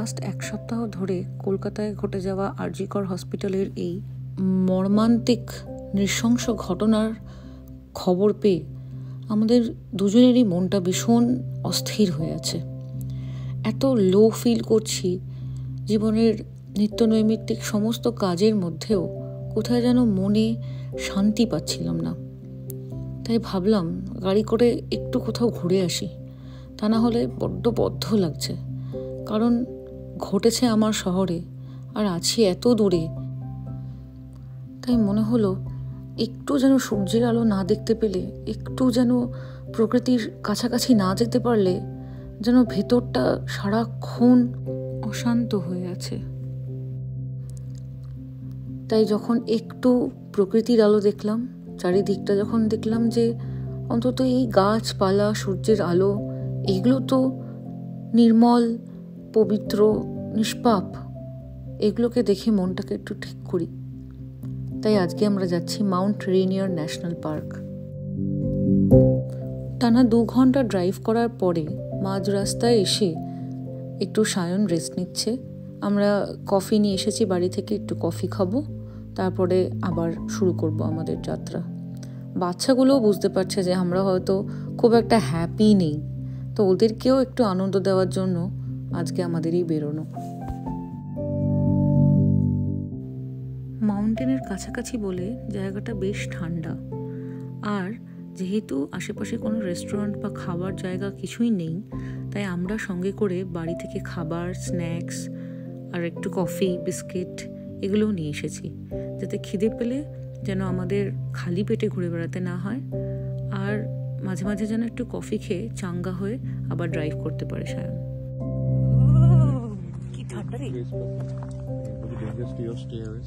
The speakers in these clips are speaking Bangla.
লাস্ট 1 সপ্তাহ ধরে কলকাতায় ঘটে যাওয়া আরজিকর হসপিটালের এই মর্মান্তিক নৃশংস ঘটনার খবর পেয়ে আমাদের দুজনেরই মনটা ভীষণ অস্থির হয়ে আছে। এত লো ফিল করছি, জীবনের নিত্যনৈমিত্তিক সমস্ত কাজের মধ্যেও কোথায় যেন মনে শান্তি পাচ্ছিলাম না। তাই ভাবলাম গাড়ি করে একটু কোথাও ঘুরে আসি, তা না হলে বড্ড বদ্ধ লাগছে। কারণ ঘটেছে আমার শহরে আর আছি এত দূরে। তাই মনে হলো একটু যেন সূর্যের আলো না দেখতে পেলে, একটু যেন প্রকৃতির কাছাকাছি না যেতে পারলে যেন ভেতরটা সারাক্ষণ অশান্ত হয়ে আছে। তাই যখন একটু প্রকৃতির আলো দেখলাম, চারিদিকটা যখন দেখলাম যে অন্তত এই গাছপালা, সূর্যের আলো, এগুলো তো নির্মল, পবিত্র, নিষ্পাপ, এগুলোকে দেখে মনটাকে একটু ঠিক করি। তাই আজকে আমরা যাচ্ছি মাউন্ট রেনিয়ার ন্যাশনাল পার্ক। টানা 2 ঘন্টা ড্রাইভ করার পরে মাঝ রাস্তায় এসে একটু সায়ন রেস্ট নিচ্ছে। আমরা কফি নিয়ে এসেছি বাড়ি থেকে, একটু কফি খাবো, তারপরে আবার শুরু করব আমাদের যাত্রা। বাচ্চাগুলোও বুঝতে পারছে যে আমরা হয়তো খুব একটা হ্যাপি নেই, তো ওদেরকেও একটু আনন্দ দেওয়ার জন্য আজকে আমাদেরই বেরোনো। মাউন্টেনের কাছাকাছি বলে জায়গাটা বেশ ঠান্ডা, আর যেহেতু আশেপাশে কোনো রেস্টুরেন্ট বা খাবার জায়গা কিছুই নেই, তাই আমরা সঙ্গে করে বাড়ি থেকে খাবার, স্ন্যাক্স আর একটু কফি, বিস্কিট এগুলোও নিয়ে এসেছি, যাতে খিদে পেলে যেন আমাদের খালি পেটে ঘুরে বেড়াতে না হয়, আর মাঝে মাঝে যেন একটু কফি খেয়ে চাঙ্গা হয়ে আবার ড্রাইভ করতে পারে সায়ন। কি ঠান্ডা রে!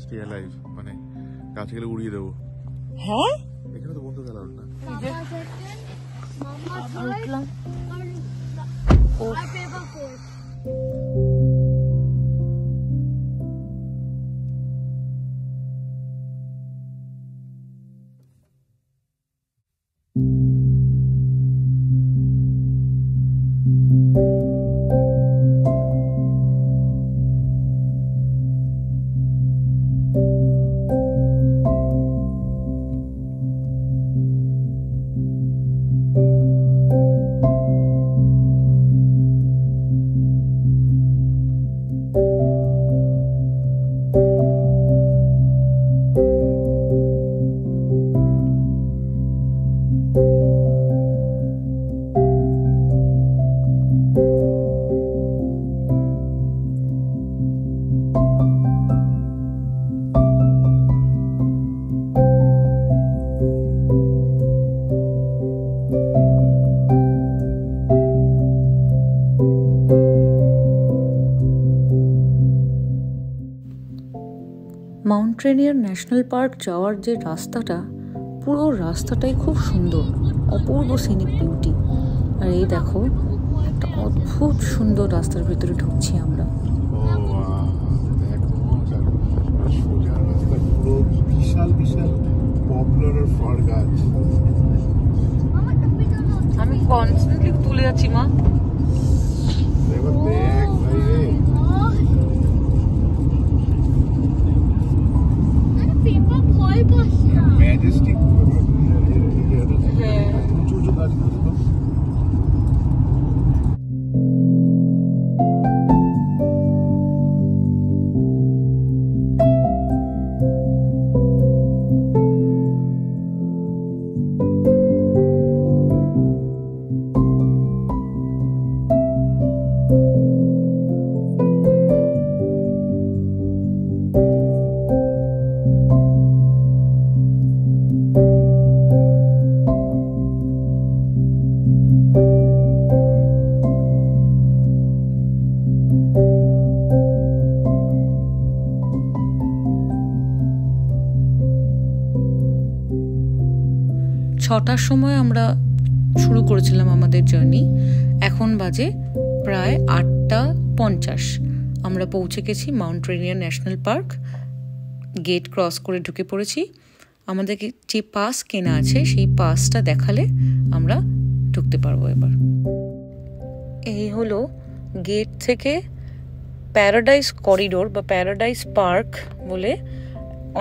স্টে অ্যালাইভ, মানে কাছে গেলে উড়িয়ে দেবো। হ্যাঁ, এখানে তো বন্ধু গেল না। উঠলাম। মাউন্ট রেনিয়ার ন্যাশনাল পার্ক যাওয়ার যে রাস্তাটা, পুরো রাস্তাটাই খুব সুন্দর, অপূর্ব সিনিক বিউটি। আর এই দেখো, একটা অদ্ভুত সুন্দর রাস্তার ভিতরে ঢুকছি আমরা। বিশাল বিশাল পপুলার ফল গাছ। আমি কনস্ট্যান্টলি তুলে যাচ্ছি মা। এবার দেখ ভাই রে, ম্যাজেস্টিক উঁচু উঁচু গাছগুলো তো। ছটার সময় আমরা শুরু করেছিলাম আমাদের জার্নি। এখন বাজে প্রায় 8:50। আমরা পৌঁছে গেছি Mount Rainier National Park. Gate cross করে ঢুকে পড়েছি। আমাদেরকে যে পাস কেনা আছে সেই পাসটা দেখালে আমরা ঢুকতে পারবো। এবার এই হলো গেট থেকে প্যারাডাইস করিডোর বা প্যারাডাইস পার্ক বলে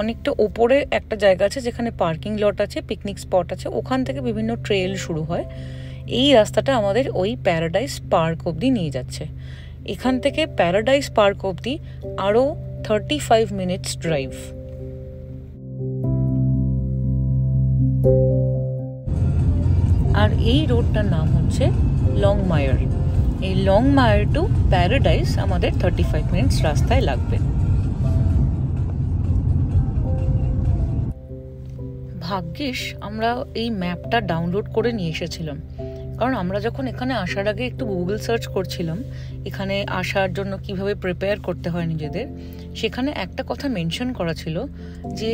অনেকটা ওপরে একটা জায়গা আছে যেখানে পার্কিং লট আছে, পিকনিক স্পট আছে, ওখান থেকে বিভিন্ন ট্রেল শুরু হয়। এই রাস্তাটা আমাদের ওই প্যারাডাইস পার্ক অবধি নিয়ে যাচ্ছে। এখান থেকে প্যারাডাইস পার্ক অবধি আরও 35 মিনিটস ড্রাইভ। আর এই রোডটার নাম হচ্ছে লংমায়ার। এই লংমায়ার টু প্যারাডাইস আমাদের 35 মিনিটস রাস্তায় লাগবে। ভাগ্যিস আমরা এই ম্যাপটা ডাউনলোড করে নিয়ে এসেছিলাম, কারণ আমরা যখন এখানে আসার আগে একটু গুগল সার্চ করছিলাম এখানে আসার জন্য কিভাবে প্রিপেয়ার করতে হয় নিজেদের, সেখানে একটা কথা মেনশন করা ছিল যে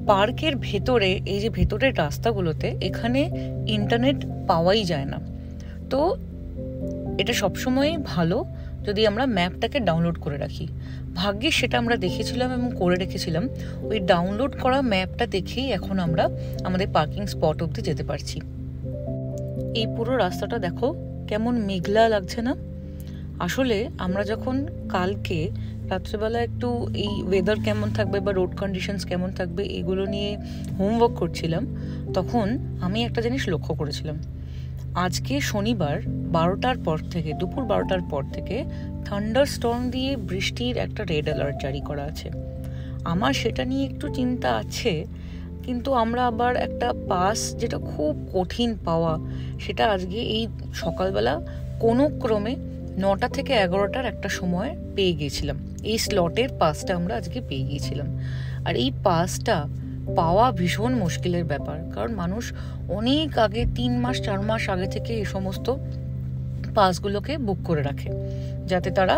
পার্কের ভেতরে, এই যে ভেতরের রাস্তাগুলোতে এখানে ইন্টারনেট পাওয়াই যায় না। তো এটা সবসময়ই ভালো যদি আমরা ম্যাপটাকে ডাউনলোড করে রাখি। ভাগ্যিস সেটা আমরা দেখেছিলাম এবং করে রেখেছিলাম। ওই ডাউনলোড করা ম্যাপটা দেখেই এখন আমরা আমাদের পার্কিং স্পট অবধি যেতে পারছি। এই পুরো রাস্তাটা দেখো কেমন মেঘলা লাগছে না? আসলে আমরা যখন কালকে রাত্রেবেলা একটু এই ওয়েদার কেমন থাকবে বা রোড কন্ডিশনস কেমন থাকবে এগুলো নিয়ে হোমওয়ার্ক করছিলাম, তখন আমি একটা জিনিস লক্ষ্য করেছিলাম। আজকে শনিবার 12টার পর থেকে, দুপুর 12টার পর থেকে থান্ডার স্টর্ম দিয়ে বৃষ্টির একটা রেড অ্যালার্ট জারি করা আছে। আমার সেটা নিয়ে একটু চিন্তা আছে, কিন্তু আমরা আবার একটা পাস যেটা খুব কঠিন পাওয়া, সেটা আজকে এই সকালবেলা কোনো ক্রমে 9টা থেকে 11টার একটা সময় পেয়ে গিয়েছিলাম। এই স্লটের পাসটা আমরা আজকে পেয়ে গিয়েছিলাম। আর এই পাসটা পাওয়া ভীষণ মুশকিলের ব্যাপার, কারণ মানুষ অনেক আগে 3 মাস 4 মাস আগে থেকে এই সমস্ত পাসগুলোকে বুক করে রাখে যাতে তারা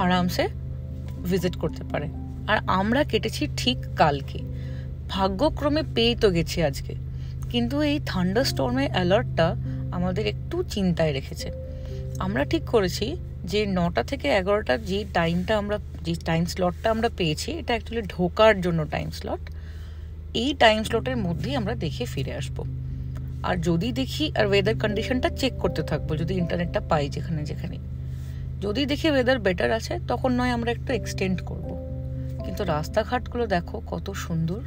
আরামসে ভিজিট করতে পারে। আর আমরা কেটেছি ঠিক কালকে, ভাগ্যক্রমে পেয়ে তো গেছি আজকে, কিন্তু এই থান্ডার স্টর্মের অ্যালার্টটা আমাদের একটু চিন্তায় রেখেছে। আমরা ঠিক করেছি যে 9টা থেকে 11টার যে টাইম স্লটটা আমরা পেয়েছি, এটা অ্যাকচুয়ালি ঢোকার জন্য টাইম স্লট। এই টাইম স্লটের মধ্যেই আমরা দেখে ফিরে আসবো। আর যদি দেখি, আর ওয়েদার কন্ডিশনটা চেক করতে থাকবো, যদি ইন্টারনেটটা পাই যেখানে যেখানে, যদি দেখি ওয়েদার বেটার আছে তখন নয় আমরা একটু এক্সটেন্ড করব। কিন্তু রাস্তাঘাটগুলো দেখো কত সুন্দর।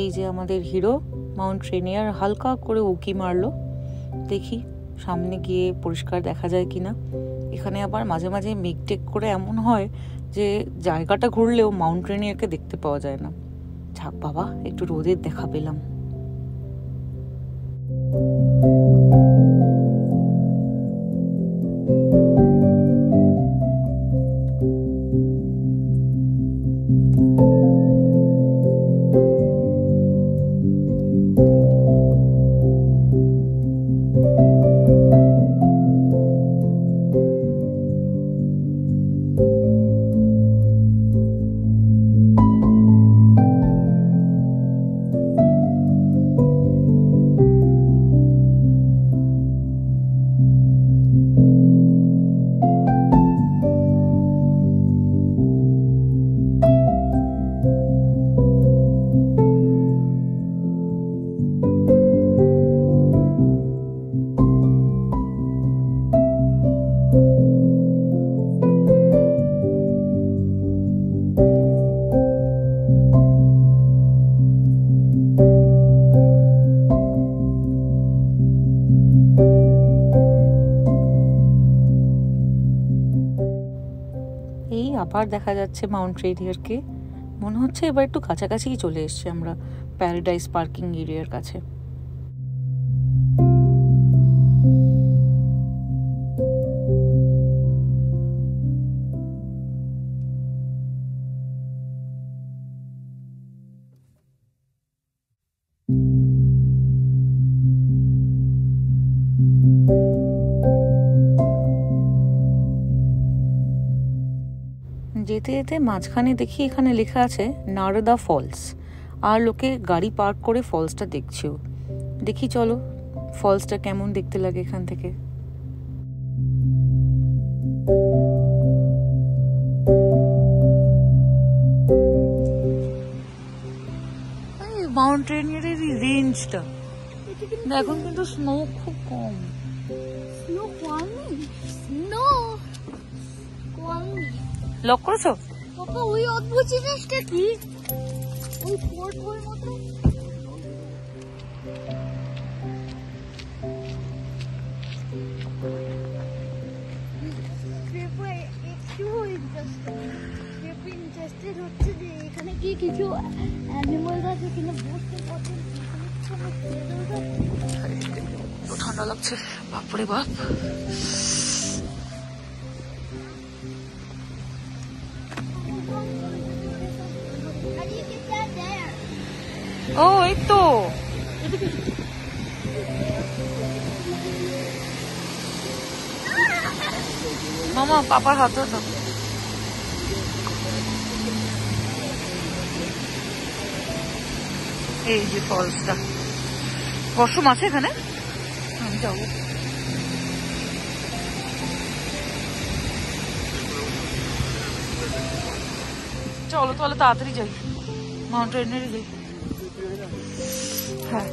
এই যে আমাদের হিরো মাউন্ট রেনিয়ার হালকা করে উকি মারলো, দেখি সামনে গিয়ে পরিষ্কার দেখা যায় কিনা। এখানে আবার মাঝে মাঝে মেঘ টেক করে এমন হয় যে জায়গাটা ঘুরলেও মাউন্ট রেনিয়ারকে দেখতে পাওয়া যায় না। যাক বাবা, একটু রোদের দেখা পেলাম। আবার দেখা যাচ্ছে মাউন্ট রেনিয়ারকে। মনে হচ্ছে এবার একটু কাছাকাছিই চলে এসেছি আমরা প্যারাডাইস পার্কিং এরিয়ার কাছে। যেতে যেতে মাঝখানে দেখি এখানে লেখা আছে নারদা ফলস, আর লোকে গাড়ি পার্ক করে ফলসটা দেখছেও। দেখি চলো ফলসটা কেমন দেখতে লাগে এখান থেকে। মাউন্টেনিয়ার এই রেঞ্জটা এখন কিন্তু স্নো খুব কম। স্নো কম নেই, স্নো কম নেই। লক করেছো? বাবা ওই অদ্ভুত জিনিসটা কি? ওই ফোর্ট ওর মতো একটু ইন্টারেস্টেড হচ্ছে যে এখানে কি কিছু অ্যানিমাল আছে কিনা বুঝতে পারছেন। ঠান্ডা লাগছে বাপরে বাপ। ও এই তো মামা পাপার হাতে তো। এই যে ফলসটা, ওয়াশরুম আছে এখানে, আমি যাবো। চলো তাহলে তাড়াতাড়ি যাই, মাউন্টেনেরই যাই। হ্যাঁ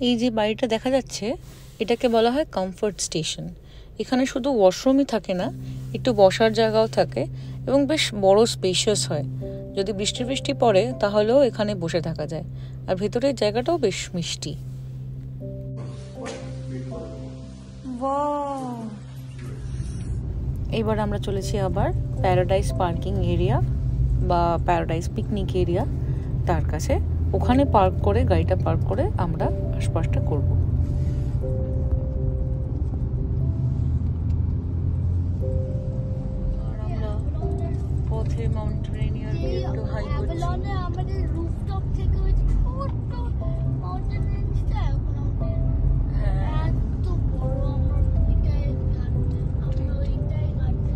এই যে বাড়িটা দেখা যাচ্ছে এটাকে বলা হয় কমফোর্ট স্টেশন। এখানে শুধু ওয়াশরুমই থাকে না, একটু বসার জায়গাও থাকে এবং বেশ বড় স্পেশিয়াস হয়। যদি বৃষ্টি পড়ে তাহলেও এখানে বসে থাকা যায়, আর ভেতরের জায়গাটাও বেশ মিষ্টি। এইবার আমরা চলেছি আবার প্যারাডাইস পার্কিং এরিয়া বা প্যারাডাইস পিকনিক এরিয়া, তার কাছে। ওখানে গাড়িটা পার্ক করে আমরা আশপাশটা করব। আর আমরা পথে মাউন্টেনিয়ার একটু হাই করছি। আমাদের রুফটপ থেকে ওই ছোট্ট মাউন্টেন রেঞ্জটা এত বড়, আমরা ওইটাই গাড়িতে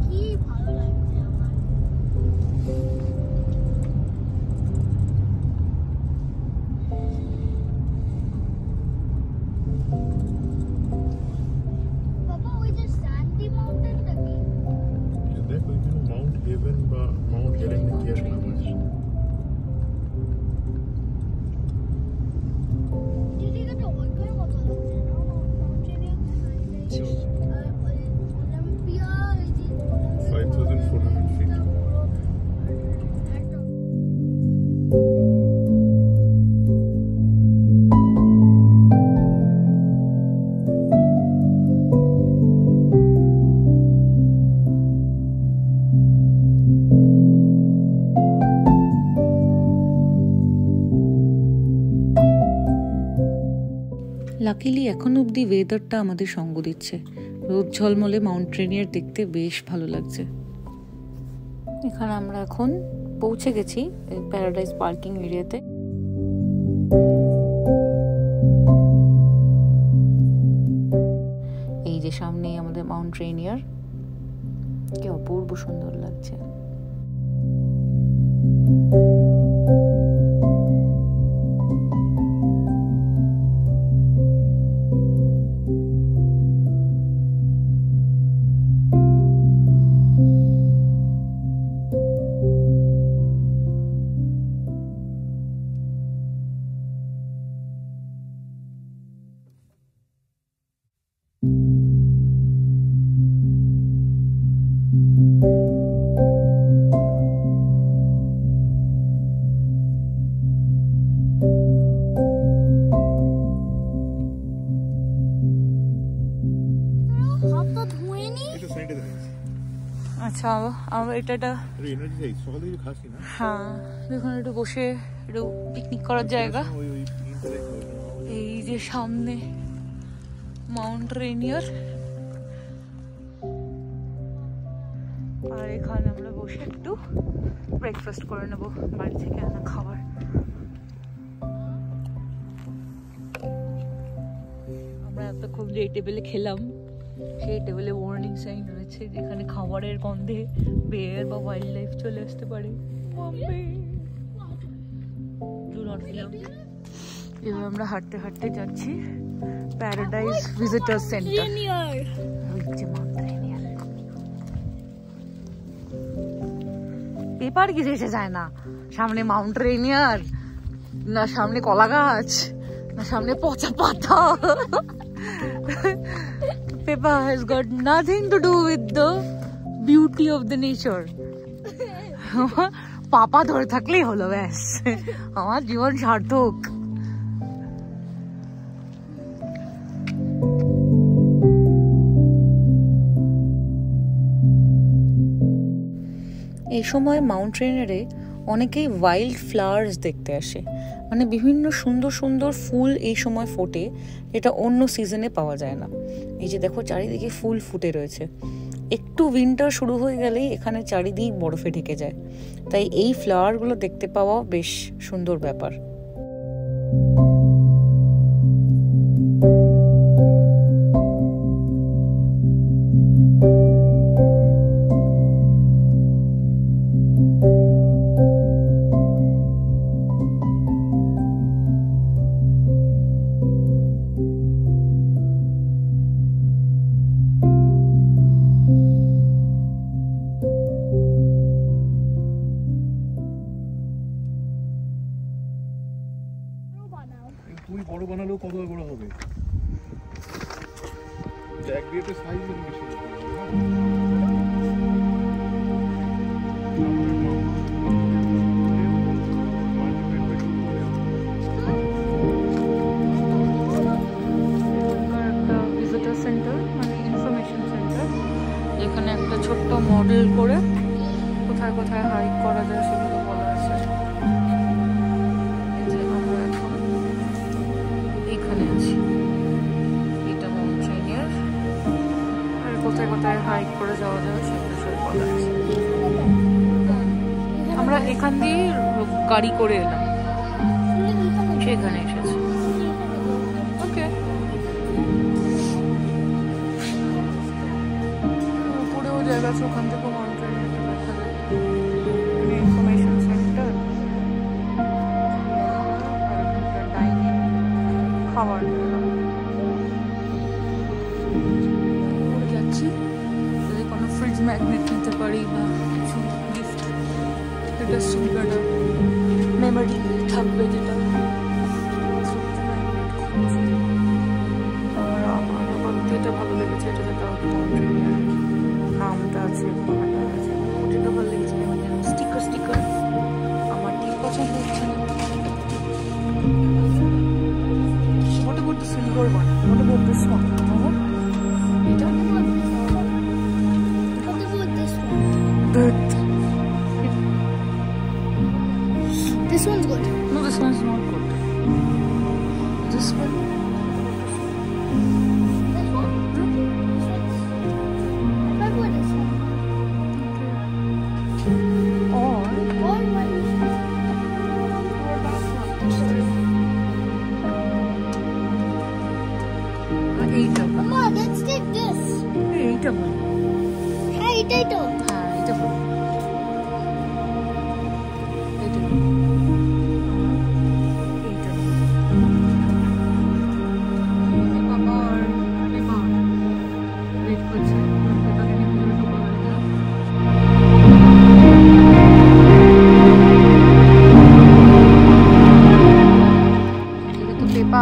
কি ভালো লাগছে আমার। বাবা ওই যে স্যান্ডি মাউন্টেনটা কি? দেখো এখানে মাউন্ট হেভেন বা মাউন্ট হেলেন কি আর নাম আছে। দিদি এটা ওইটার মতো লাগছে না, মাউন্টেনিয়ার ওলিম্পিয়া, এই যে 5400 feet। লাকিলি এখন অবধি ওয়েদারটা আমাদের সঙ্গ দিচ্ছে। রোদ ঝলমলে মাউন্টেনিয়ার দেখতে বেশ ভালো লাগছে। এখানে আমরা এখন পৌঁছে গেছি প্যারাডাইস পার্কিং এরিয়াতে। এই যে সামনেই আমাদের মাউন্টেনিয়ার, কি অপূর্ব সুন্দর লাগছে। আচ্ছা আমরা এটা আরে এনার্জি চাই সকালে কিছু খাসি না হ্যাঁ এখানে একটু বসে একটু পিকনিক করার জায়গা। ওই এই যে সামনে মাউন্ট রেনিয়ার, আর এখানে আমরা বসে একটু ব্রেকফাস্ট করে নেবো বাড়ি থেকে আনা খাবার। আমরা এতক্ষণ যে টেবিলে খেলাম সেই টেবিলে ওয়ার্নিং সাইন রয়েছে যেখানে খাবারের গন্ধে বেয়ার বা ওয়াইল্ড লাইফ চলে আসতে পারে। এবার আমরা হাঁটতে হাঁটতে যাচ্ছি প্যারাডাইস ভিজিটার সেন্টার। পেপার কিছু এসে যায় না, সামনে মাউন্ট রেনিয়ার, না সামনে কলা গাছ, না সামনে পচা পাতা। Paper has got nothing to do with the beauty of the nature. পাপা ধরে থাকলেই হলো, ব্যাস আমার জীবন সার্থক। এই সময় মাউন্ট রেনিয়ারে অনেকেই ওয়াইল্ড ফ্লাওয়ার্স দেখতে আসে, মানে বিভিন্ন সুন্দর সুন্দর ফুল এই সময় ফোটে যেটা অন্য সিজনে পাওয়া যায় না। এই যে দেখো চারিদিকে ফুল ফুটে রয়েছে। একটু উইন্টার শুরু হয়ে গেলেই এখানে চারিদিক বরফে ঢেকে যায়, তাই এই ফ্লাওয়ারগুলো দেখতে পাওয়া বেশ সুন্দর ব্যাপার। তুমি বড় বানালেও কত বড় হবে? ব্যাগ দিয়ে তো সাইজ বেশি ভিজিটর সেন্টার মানে ইনফরমেশন সেন্টার, যেখানে একটা ছোট্ট মডেল করে কোথায় কোথায় হাইক করা যায় সেগুলো বলা আছে। কোথায় কোথায় হাইক করে যাওয়া যাবে সেগুলো সব বলা আছে। আমরা এখান দিয়ে গাড়ি করে এলাম, সেখানে এসেছি। ওকে, উপরেও জায়গা আছে, ওখান থেকেও মাউন্ট রেনিয়ারটা দেখা যায়। ইনফরমেশন সেন্টার, ডাইনিং, খাবার নিলাম। যদি কোনো ফ্রিজ ম্যাগনেট নিতে পারি বা কিছু গিফট, এটা সুবিধাটা মেমোরি থাকবে, যেটা আমার এটা ভালো লেগেছে। এটা যেটা নামটা আছে, পাহাড়টা আছে, ওটা ভালো লেগেছে। স্টিকার স্টিকার আমার ঠিক পছন্দ হচ্ছে না। What about the silver one? What about this one? এটা This one's good. No, this one's not good. This one. This one? I prefer this one. Or Or one. Or that one. এইটা। Mama, let's take this. এইটা বল। হ্যাঁ, এটাই তো। হ্যাঁ, এইটা বল। এইটা।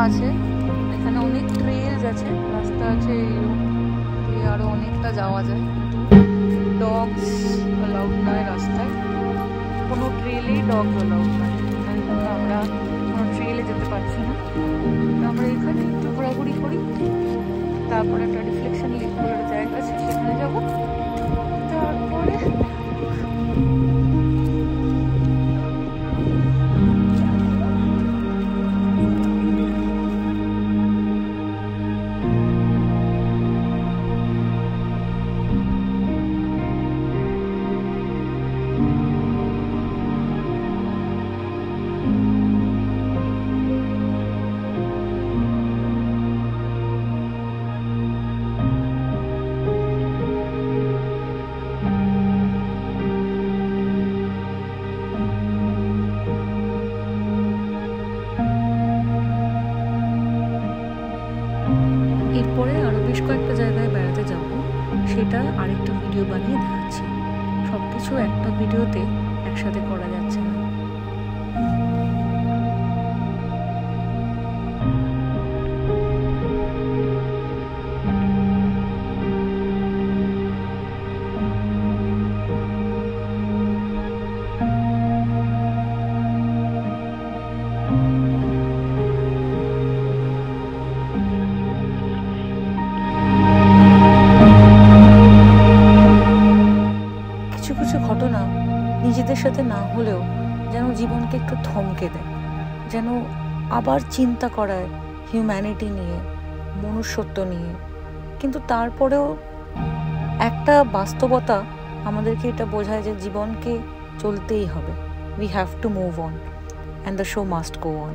আছে এখানে অনেক ট্রেলস আছে, রাস্তা আছে, আরো অনেকটা যাওয়া যায়। আরেকটা ভিডিও বানিয়ে দেখাচ্ছি। সব কিছু একটা ভিডিওতে একসাথে করা যাচ্ছে না। কিছু কিছু ঘটনা নিজেদের সাথে না হলেও যেন জীবনকে একটু থমকে দেয়, যেন আবার চিন্তা করায় হিউম্যানিটি নিয়ে, মনুষ্যত্ব নিয়ে। কিন্তু তারপরেও একটা বাস্তবতা আমাদেরকে এটা বোঝায় যে জীবনকে চলতেই হবে। We have to move on and the show must go on.